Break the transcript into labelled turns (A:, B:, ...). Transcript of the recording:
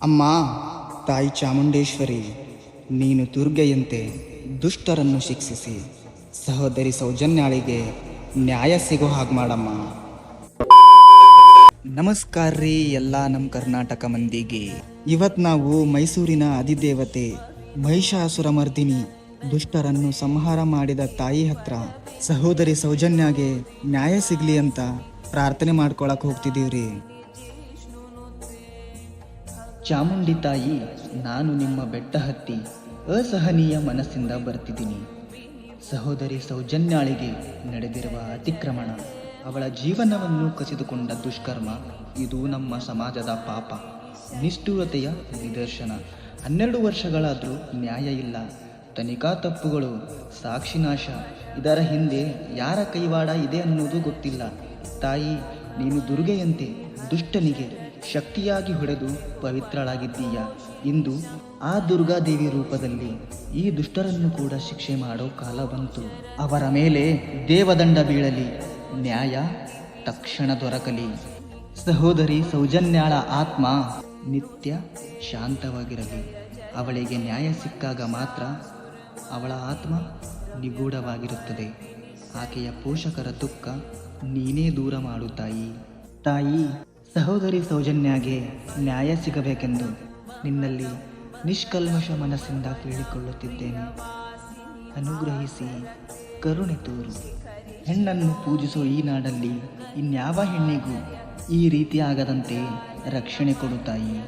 A: ಅಮ್ಮ, ತಾಯಿ ಚಾಮುಂಡೇಶ್ವರಿ, ನೀನು ದುರ್ಗೆಯಂತೆ ದುಷ್ಟರನ್ನು ಶಿಕ್ಷಿಸಿ ಸಹೋದರಿ ಸೌಜನ್ಯಾಳಿಗೆ ನ್ಯಾಯ ಸಿಗೋ ಹಾಗೆ ಮಾಡಮ್ಮ. ನಮಸ್ಕಾರ ರೀ ಎಲ್ಲ ನಮ್ಮ ಕರ್ನಾಟಕ ಮಂದಿಗೆ. ಇವತ್ತು ನಾವು ಮೈಸೂರಿನ ಅಧಿದೇವತೆ ಮಹಿಷಾಸುರ ಮರ್ದಿನಿ ದುಷ್ಟರನ್ನು ಸಂಹಾರ ಮಾಡಿದ ತಾಯಿ ಹತ್ರ ಸಹೋದರಿ ಸೌಜನ್ಯಾಗೆ ನ್ಯಾಯ ಸಿಗ್ಲಿ ಅಂತ ಪ್ರಾರ್ಥನೆ ಮಾಡ್ಕೊಳಕ್ ಹೋಗ್ತಿದೀವ್ರಿ. ಚಾಮುಂಡಿ ತಾಯಿ, ನಾನು ನಿಮ್ಮ ಬೆಟ್ಟ ಹತ್ತಿ ಅಸಹನೀಯ ಮನಸ್ಸಿಂದ ಬರ್ತಿದ್ದೀನಿ. ಸಹೋದರಿ ಸೌಜನ್ಯಾಳಿಗೆ ನಡೆದಿರುವ ಅತಿಕ್ರಮಣ, ಅವಳ ಜೀವನವನ್ನು ಕಸಿದುಕೊಂಡ ದುಷ್ಕರ್ಮ, ಇದು ನಮ್ಮ ಸಮಾಜದ ಪಾಪ, ನಿಷ್ಠುರತೆಯ ನಿದರ್ಶನ. 12 ವರ್ಷಗಳಾದರೂ ನ್ಯಾಯ ಇಲ್ಲ, ತನಿಖಾ ತಪ್ಪುಗಳು, ಸಾಕ್ಷಿನಾಶ, ಇದರ ಹಿಂದೆ ಯಾರ ಕೈವಾಡ ಇದೆ ಅನ್ನೋದು ಗೊತ್ತಿಲ್ಲ. ತಾಯಿ, ನೀನು ದುರ್ಗೆಯಂತೆ ದುಷ್ಟನಿಗೆ ಶಕ್ತಿಯಾಗಿ ಹೊಡೆದು ಪವಿತ್ರಳಾಗಿದ್ದೀಯ. ಇಂದು ಆ ದುರ್ಗಾದೇವಿ ರೂಪದಲ್ಲಿ ಈ ದುಷ್ಟರನ್ನು ಕೂಡ ಶಿಕ್ಷೆ ಮಾಡೋ ಕಾಲ ಬಂತು. ಅವರ ಮೇಲೆ ದೇವದಂಡ ಬೀಳಲಿ, ನ್ಯಾಯ ತಕ್ಷಣ ದೊರಕಲಿ. ಸಹೋದರಿ ಸೌಜನ್ಯಾಳ ಆತ್ಮ ನಿತ್ಯ ಶಾಂತವಾಗಿರಲಿ. ಅವಳಿಗೆ ನ್ಯಾಯ ಸಿಕ್ಕಾಗ ಮಾತ್ರ ಅವಳ ಆತ್ಮ ನಿಗೂಢವಾಗಿರುತ್ತದೆ. ಆಕೆಯ ಪೋಷಕರ ದುಃಖ ನೀನೇ ದೂರ ಮಾಡು ತಾಯಿ. ತಾಯಿ, ಸಹೋದರಿ ಸೌಜನ್ಯಾಗೆ ನ್ಯಾಯ ಸಿಗಬೇಕೆಂದು ನಿನ್ನಲ್ಲಿ ನಿಷ್ಕಲ್ಮಶ ಮನಸ್ಸಿಂದ ಕೇಳಿಕೊಳ್ಳುತ್ತಿದ್ದೇನೆ. ಅನುಗ್ರಹಿಸಿ, ಕರುಣೆ ತೋರು. ಹೆಣ್ಣನ್ನು ಪೂಜಿಸೋ ಈ ನಾಡಲ್ಲಿ ಇನ್ಯಾವ ಹೆಣ್ಣಿಗೂ ಈ ರೀತಿ ಆಗದಂತೆ ರಕ್ಷಣೆ ಕೊಡು ತಾಯಿ.